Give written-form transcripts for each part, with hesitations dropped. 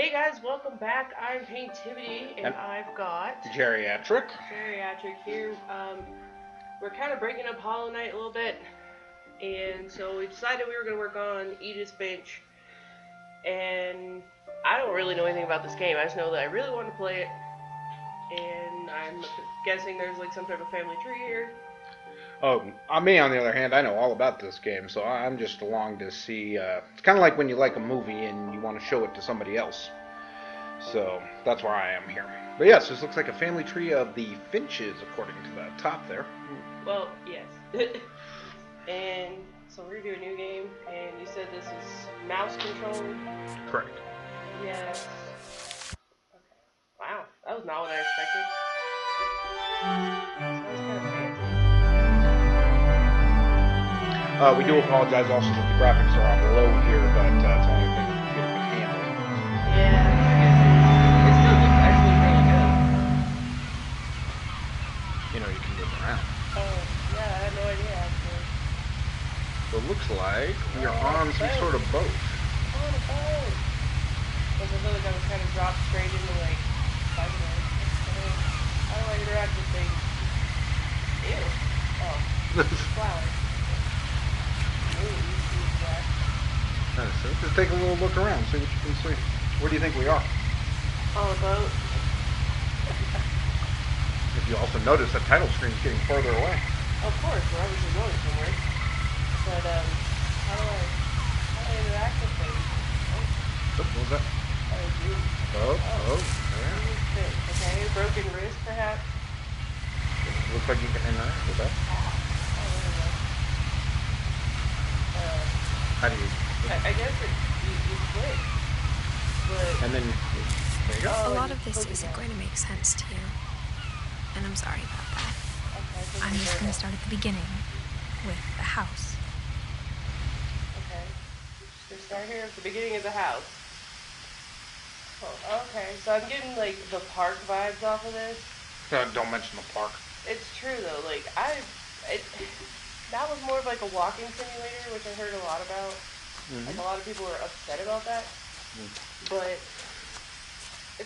Hey guys, welcome back. I'm Paintivity, and I've got Jerryactric. Jerryactric here. We're kind of breaking up Hollow Knight a little bit, and so we decided we were going to work on Edith Finch. And I don't really know anything about this game. I just know that I really want to play it, and I'm guessing there's like some type of family tree here. Oh, me on the other hand, I know all about this game, so I'm just along to see. It's kind of like when you like a movie and you want to show it to somebody else. So that's why I am here. But yes, this looks like a family tree of the Finches, according to the top there. Well, yes. And so we're gonna do a new game, and you said this is mouse controlled. Correct. Yes. Okay. Wow, that was not what I expected. Sounds kind of fancy. We do apologize also that the graphics are on low here, but it's the only thing the computer can handle. Yeah, I guess it still looks actually really good. You know, you can move around. Oh, yeah, I had no idea actually. So it looks like we are on some sort of boat. On a boat. Because I feel like I was kind of dropped straight into like, I don't know. How do I interact with things? Ew. Oh, flower. Just take a little look around, see what you can see. Where do you think we are? On a boat. If you also notice, that title screen is getting further away. Of course, we're obviously going somewhere. But how do I interact with things? Oh, what was that? Okay, broken wrist perhaps. Looks like you can interact with that. How do you? I guess you click. But And then there you go. A lot of this isn't going to make sense to you, and I'm sorry about that. Okay, I'm just going to start at the beginning with the house. Okay. So start here at the beginning of the house. Oh, okay. So I'm getting like the park vibes off of this. Don't mention the park. It's true though. Like that was more of like a walking simulator, which I heard a lot about. Like a lot of people were upset about that. But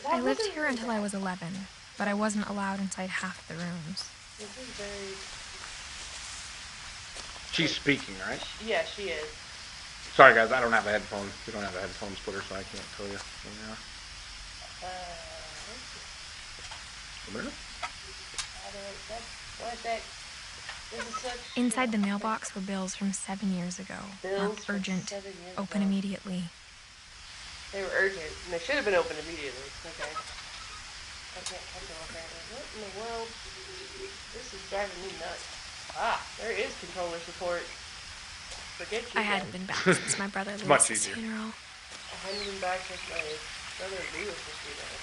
I lived here until I was 11, but I wasn't allowed inside half the rooms. This is very. She's speaking, right? Yeah, she is. Sorry, guys, I don't have a headphone. We don't have a headphone splitter, so I can't tell you. Inside the mailbox were bills from 7 years ago. Marked urgent. Open immediately. They were urgent, and they should have been opened immediately. Okay. I can't apparently. What in the world? This is driving me nuts. Ah, there is controller support. Forget you. I hadn't been back since my brother Lewis's funeral. I hadn't been back since my brother Lewis's funeral.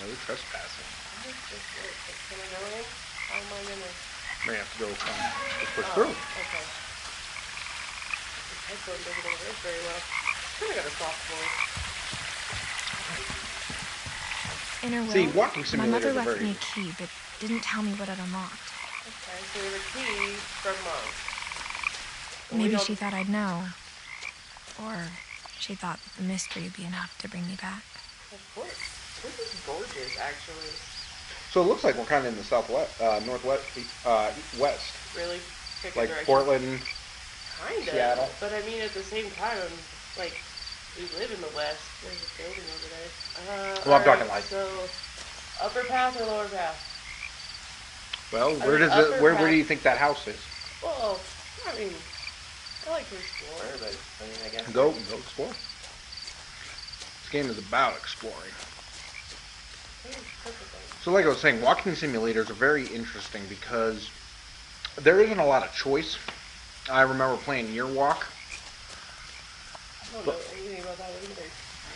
No trespassing. Can I go in? How am I gonna? May have to go just push through. Okay. This headphone doesn't work very well. I got a soft voice. In her will, See, walking my mother simulators are left very me a key, but didn't tell me what it unlocked. Okay, so there's a key from Mom. Maybe she thought I'd know. Or she thought that the mystery would be enough to bring me back. Of course. This is gorgeous, actually. So it looks like we're kind of in the southwest, northwest, west. Really? Pick a Like direction. Portland, Kind of. Seattle. But I mean, at the same time, like, we live in the west. There's a building over there. Well, I'm talking like. So, upper path or lower path? Well, where do you think that house is? Well, I mean, I like to explore, but I mean, I guess. Go explore. This game is about exploring. So like I was saying, walking simulators are very interesting because there isn't a lot of choice. I remember playing Yearwalk. I don't know anything about that either.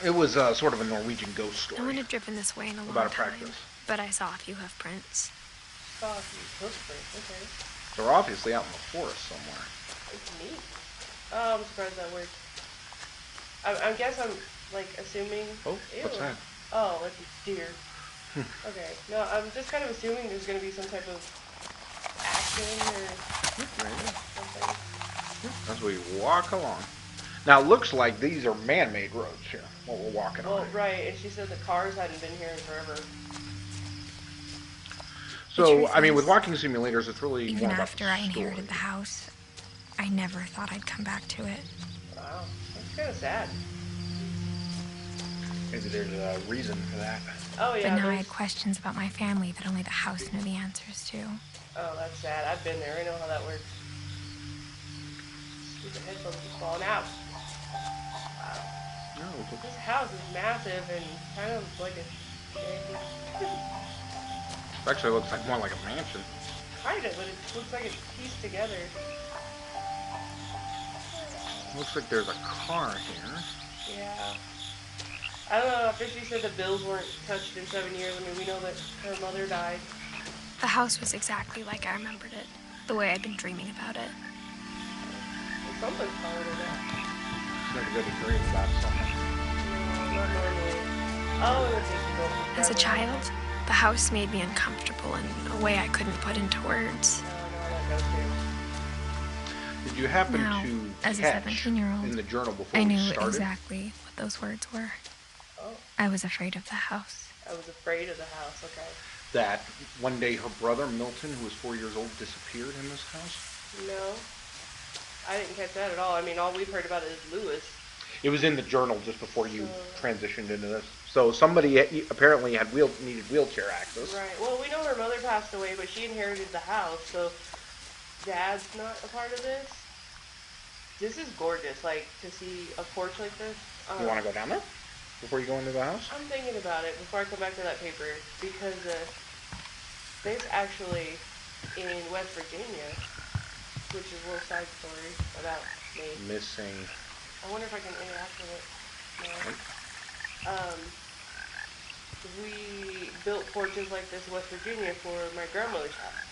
It was sort of a Norwegian ghost story. No one had driven this way in a long about a time, practice. but I saw a few hoof prints. Saw a few footprints, okay. They're obviously out in the forest somewhere. It's neat. Oh, I'm surprised that worked. I guess I'm, like, assuming... Oh, what's that? Oh, like a deer. Okay. No, I'm just kind of assuming there's going to be some type of action or something. As we walk along. Now it looks like these are man-made roads here, what we're walking on. Well, right, and she said the cars hadn't been here in forever. So, I mean, with walking simulators, it's really even more about after the I story. inherited the house, I never thought I'd come back to it. Wow, that's kind of sad. Maybe there's a reason for that. Oh yeah. But now I had questions about my family that only the house knew the answers to. Oh, that's sad. I've been there. I know how that works. Stupid headphones are falling out. Wow. No, This house is massive and kind of like a shanty. it actually looks like more like a mansion. Kind of, but it looks like it's pieced together. Looks like there's a car here. Yeah. I don't know, after she said the bills weren't touched in 7 years, I mean, we know that her mother died. The house was exactly like I remembered it, the way I'd been dreaming about it. Well, something's part of that. It's never good to dream about something. No, not normally. Oh, it would take you both. As a child, the house made me uncomfortable in a way I couldn't put into words. No, that goes too. Did you happen Now, to as a catch 17-year-old, in the journal before I we knew started? exactly what those words were. Oh, I was afraid of the house. I was afraid of the house, okay. That one day her brother, Milton, who was 4 years old, disappeared in this house? No, I didn't catch that at all. I mean, all we've heard about it is Lewis. It was in the journal just before you transitioned into this. So somebody apparently had needed wheelchair access. Right. Well, we know her mother passed away, but she inherited the house, so Dad's not a part of this. This is gorgeous, like, to see a porch like this. You want to go down there before you go into the house? I'm thinking about it before I come back to that paper, because there's actually in West Virginia, which is a little side story about me. Missing. I wonder if I can interact with it. No. We built porches like this in West Virginia for my grandmother's house.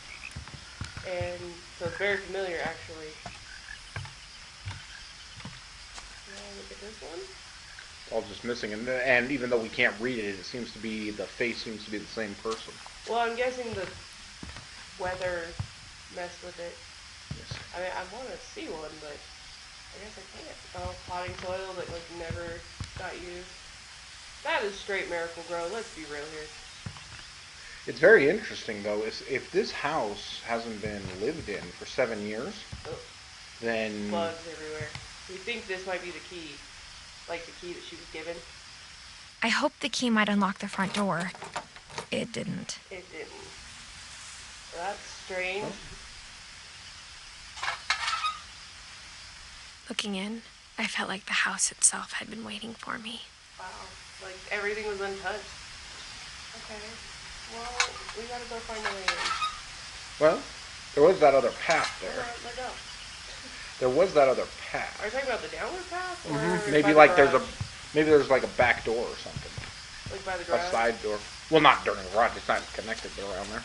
And so it's very familiar, actually. Look at this one. All just missing, and even though we can't read it, it seems to be, the face seems to be the same person. Well, I'm guessing the weather messed with it. Yes. I mean, I want to see one, but I guess I can't. Oh, potting soil that like never got used. That is straight Miracle Grow. Let's be real here. It's very interesting though. If this house hasn't been lived in for 7 years, then Bugs everywhere. We think this might be the key, like the key that she was given. I hoped the key might unlock the front door. It didn't. It didn't. That's strange. Looking in, I felt like the house itself had been waiting for me. Wow. Like everything was untouched. Okay. Well, we gotta go find a way in. well, there was that other path there. Let go. There was that other path. Are you talking about the downward path? Or Maybe by like the there's like a back door or something. Like by the A garage? side door. Well, not during the garage. It's not connected to around there.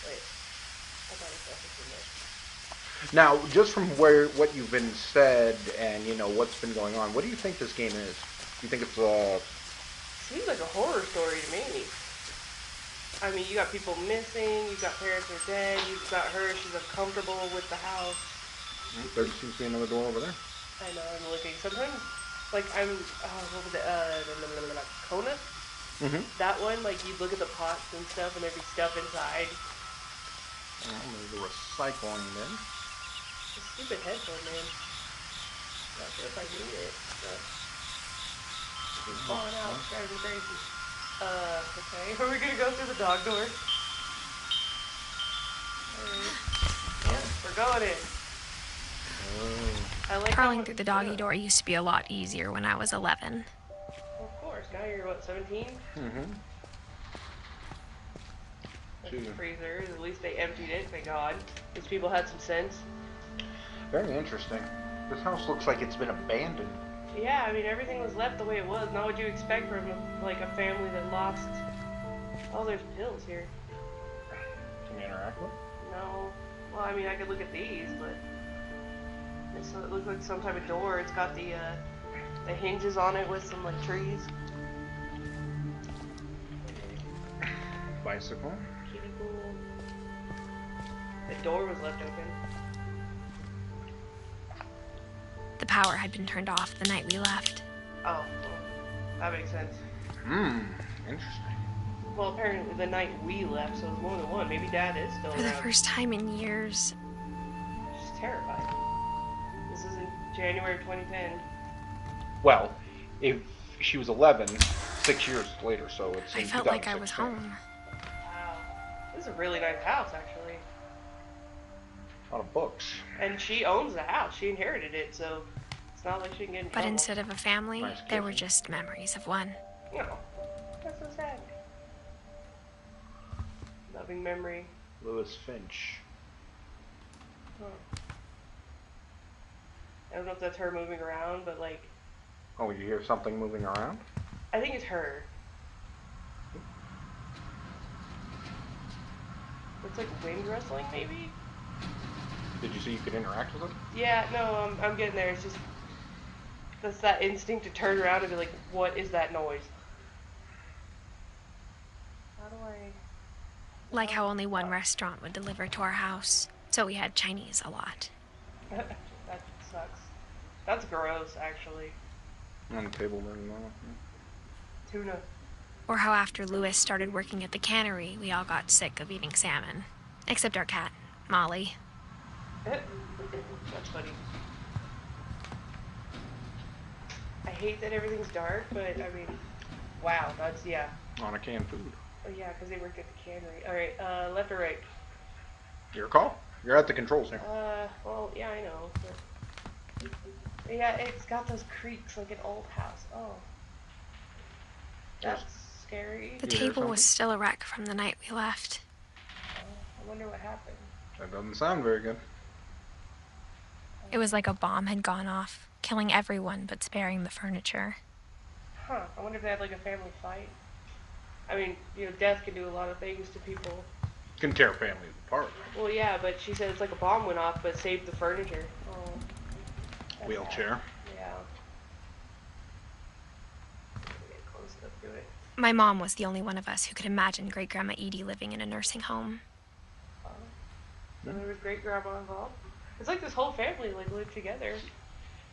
Wait. I thought it was in there. Now, just from what you've been said and what's been going on, what do you think this game is? Do you think it's Seems like a horror story to me. I mean, you got people missing, you got parents are dead, you've got her, she's uncomfortable with the house. There seems to be another door over there. I know, I'm looking. Sometimes, like, what was it, Kona? Mm-hmm. That one, like, you'd look at the pots and stuff, and there'd be stuff inside. There's the recycling bin. It's a stupid headphone, man. Not sure if I need it. It's falling out, it's driving me crazy. Okay, are we gonna go through the dog door? Alright. Yeah, we're going in. I like Crawling through the doggy door used to be a lot easier when I was 11. Well, of course, now you're what, 17? Mm-hmm. That's the freezer, at least they emptied it, thank God. These people had some sense. Very interesting. This house looks like it's been abandoned. Yeah, I mean, everything was left the way it was. Not what you expect from, like, a family that lost... Oh, there's pills here. Can you interact with? No. Well, I mean, I could look at these, but... it looks like some type of door. It's got the hinges on it with some, like, trees. Bicycle. Kitty pool. The door was left open. The power had been turned off the night we left. Oh, well, that makes sense. Interesting. Well, apparently the night we left, so it's more than one. Maybe Dad is still For around. the first time in years. She's terrified. This is in January of 2010. Well, if she was 11, 6 years later, so it's in I felt like I was 2016. home. Wow. This is a really nice house, actually. A lot of books. And she owns the house. She inherited it, so it's not like she can get in But trouble. instead of a family, Nice there were kitten. just memories of one. No. That's so sad. Loving memory. Lewis Finch. Huh. I don't know if that's her moving around, but like, Oh, you hear something moving around? I think it's her. Looks like wind rustling, maybe? Did you see you could interact with it? Yeah, no, I'm getting there. It's just, that's that instinct to turn around and be like, what is that noise? How do I... Like how only one restaurant would deliver to our house, so we had Chinese a lot. That sucks. That's gross, actually. On the table there. No. Tuna. Or how after Lewis started working at the cannery, we all got sick of eating salmon. Except our cat, Molly. That's funny. I hate that everything's dark, but I mean, wow, that's, yeah. On a canned food. Oh yeah, because they worked at the cannery. Alright, left or right? Your call. You're at the controls here. Well, yeah, I know. But yeah, it's got those creaks like an old house. Oh. That's scary. The You hear table was something? still a wreck from the night we left. I wonder what happened. That doesn't sound very good. It was like a bomb had gone off, killing everyone but sparing the furniture. Huh, I wonder if they had like a family fight. I mean, you know, death can do a lot of things to people. Can tear families apart. Well, yeah, but she said it's like a bomb went off but saved the furniture. Oh. That's Wheelchair. sad. Yeah. Get close enough to it. My mom was the only one of us who could imagine Great Grandma Edie living in a nursing home. So there was great grandma involved. It's like this whole family like lived together,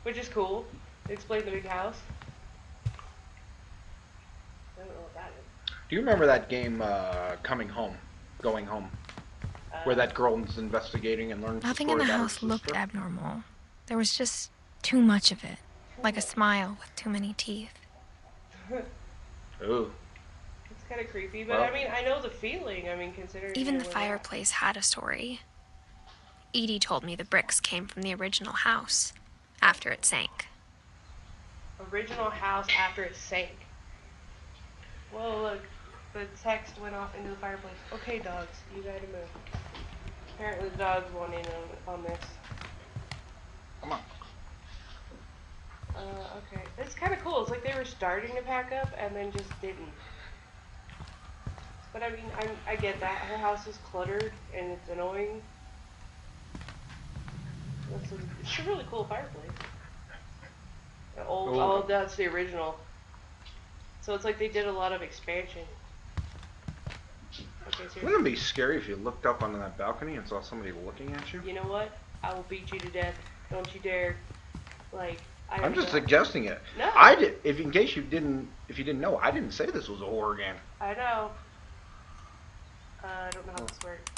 which is cool. They explained the big house. I don't know what that is. Do you remember that game, Coming Home? Going Home? Where that girl is investigating and learns Nothing the in story the about her house looked sister? abnormal. There was just too much of it. Like a smile with too many teeth. Ooh. It's kind of creepy, but Well- I mean, I know the feeling. I mean, considering Even you the know, where they're at. fireplace had a story. Edie told me the bricks came from the original house, after it sank. Original house after it sank. Whoa, look. The text went off into the fireplace. Okay, dogs, you gotta move. Apparently the dogs want in on this. Come on. Okay. It's kind of cool. It's like they were starting to pack up and then just didn't. But I mean, I get that. Her house is cluttered and it's annoying. It's a really cool fireplace. Cool. Oh, that's the original. So it's like they did a lot of expansion. Okay, seriously. Wouldn't it be scary if you looked up onto that balcony and saw somebody looking at you? You know what? I will beat you to death. Don't you dare. Like, I'm just suggesting it. No. I did. If you didn't know, I didn't say this was a horror game. I know. I don't know how this works.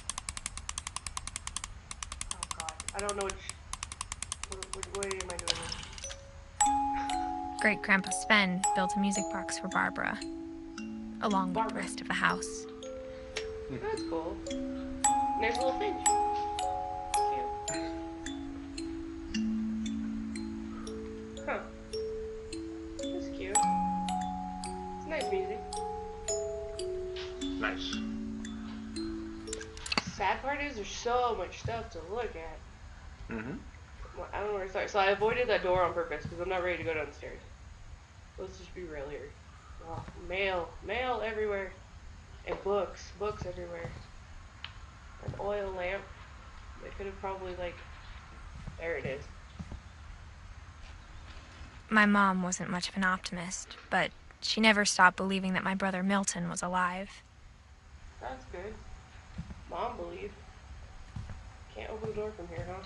Oh god. I don't know what way am I doing this? Great Grandpa Sven built a music box for Barbara, along with the Barbara. rest of the house. That's cool. Nice little Finch. Cute. Huh. That's cute. It's nice music. Nice. Sad part is there's so much stuff to look at. Mm-hmm. Well, I don't know where to start. So I avoided that door on purpose because I'm not ready to go downstairs. Let's just be real here. Oh, mail everywhere. And books everywhere. An oil lamp. They could have probably, like, there it is. My mom wasn't much of an optimist, but she never stopped believing that my brother Milton was alive. That's good. Mom believed. Can't open the door from here, huh?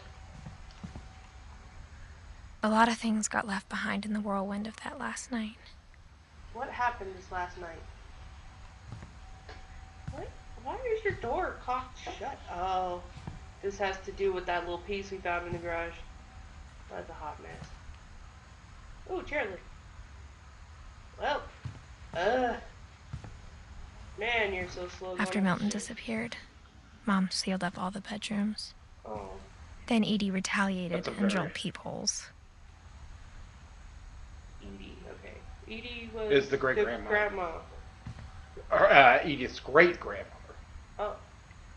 A lot of things got left behind in the whirlwind of that last night. What happened this last night? What? Why is your door cocked shut? Oh, this has to do with that little piece we found in the garage. That's a hot mess. Oh, Charlie. Well, man, you're so slow. After Milton disappeared, Mom sealed up all the bedrooms. Oh. Then Edie retaliated and drilled peepholes. Edie, okay. Edie was Is the great-grandma. grandma. Edith's great-grandmother. Oh.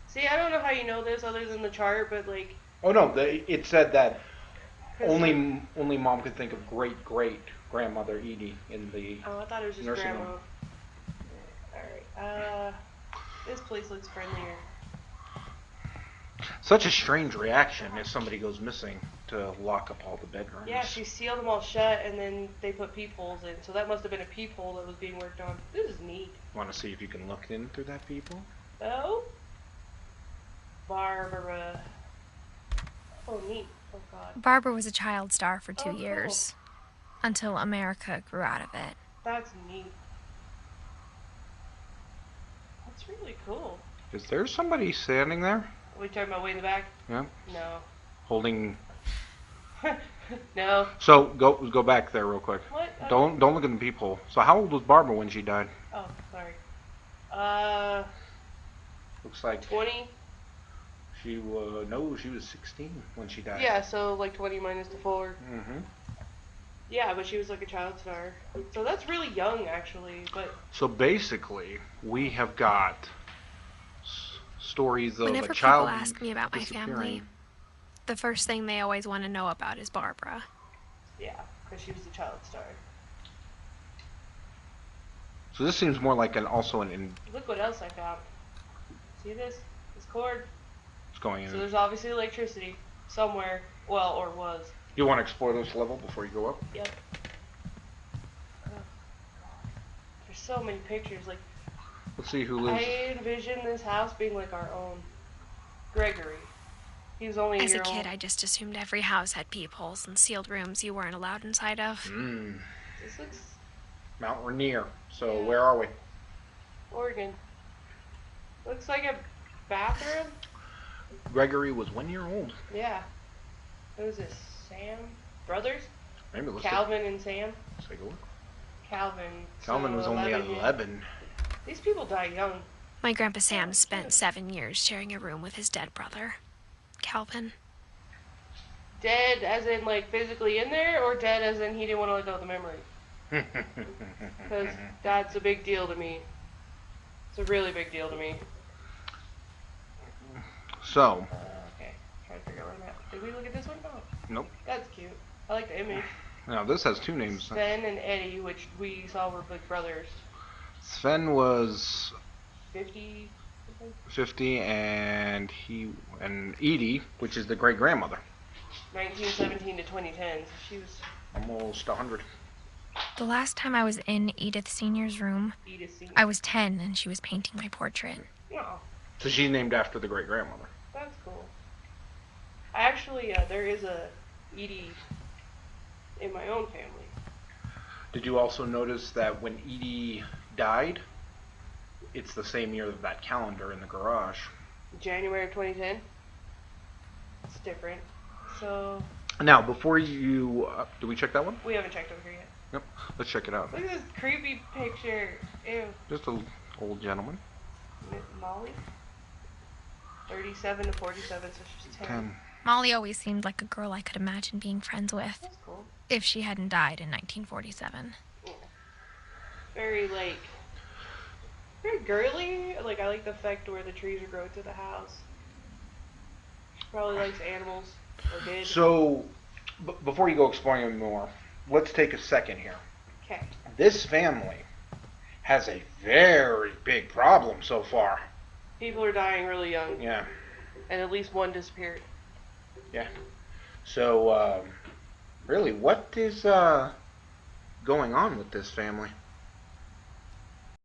See, I don't know how you know this other than the chart, but like... Oh, no, it said that only Mom could think of great-great-grandmother Edie in the Oh, I thought it was just nursing grandma. home. Alright, this place looks friendlier. Such a strange reaction if somebody goes missing to lock up all the bedrooms. Yeah, she sealed them all shut, and then they put peepholes in. So that must have been a peephole that was being worked on. This is neat. Want to see if you can look in through that peephole? Oh? Barbara. Oh, neat. Oh, God. Barbara was a child star for 2 Oh, cool. years, until America grew out of it. That's neat. That's really cool. Is there somebody standing there? Are we talking about way in the back? Yeah. No. Holding. No. So go back there real quick. What? Don't look in the peephole. So how old was Barbara when she died? Oh, sorry. Looks like 20? she was 16 when she died. Yeah, so like 20 minus the 4. Mm-hmm. Yeah, but she was like a child star. So that's really young, actually. But So basically, we have got stories of Whenever a child people ask me about my family, disappearing. the first thing they always want to know about is Barbara. yeah, because she was a child star. So this seems more like also an Look what else I found. See this? This cord? it's going in. So there's obviously electricity somewhere. Well, or was. You want to explore this level before you go up? Yep. Oh, God. There's so many pictures. Like, Let's see who lives. I envision this house being like our own. Gregory. He was only As a year kid, old. I just assumed every house had peepholes and sealed rooms you weren't allowed inside of. This looks Mount Rainier. So Yeah. where are we? Oregon. Looks like a bathroom. Gregory was 1 year old. Yeah. Who is this? Sam? Brothers? Maybe let's Calvin and Sam? take a look. Calvin. Calvin so was only 11. 11. These people die young. My Grandpa Sam spent 7 years sharing a room with his dead brother, Calvin. Dead as in like physically in there, or dead as in he didn't want to let go of the memory? Because that's a big deal to me. It's a really big deal to me. So, Okay. Trying to figure out where I'm at. Did we look at this one? Oh, nope. that's cute. I like the image. Now this has two names. Sven and Eddie, which we saw were big brothers. Sven was 50. Something? 50, and Edie, which is the great grandmother, 1917 to 2010. So she was almost 100. The last time I was in Edith Sr.'s room, Edith Senior. I was 10 and she was painting my portrait. Oh, So she's named after the great grandmother. that's cool. I actually, there is a Edie in my own family. Did you also notice that when Edie died, it's the same year of that calendar in the garage? January of 2010. It's different. So, Now, before you, do we check that one? we haven't checked over here yet. Yep. Let's check it out. Look at this creepy picture. Ew. Just an old gentleman. Molly? 37 to 47, so she's 10. 10. Molly always seemed like a girl I could imagine being friends with, That's cool. if she hadn't died in 1947. Yeah. Very, like, very girly. Like, I like the effect where the trees are growing to the house. She probably likes animals, or did. So, before you go exploring any more, let's take a second here. Okay. This family has a very big problem so far. People are dying really young, Yeah. and at least one disappeared. Yeah. So, really, what is going on with this family?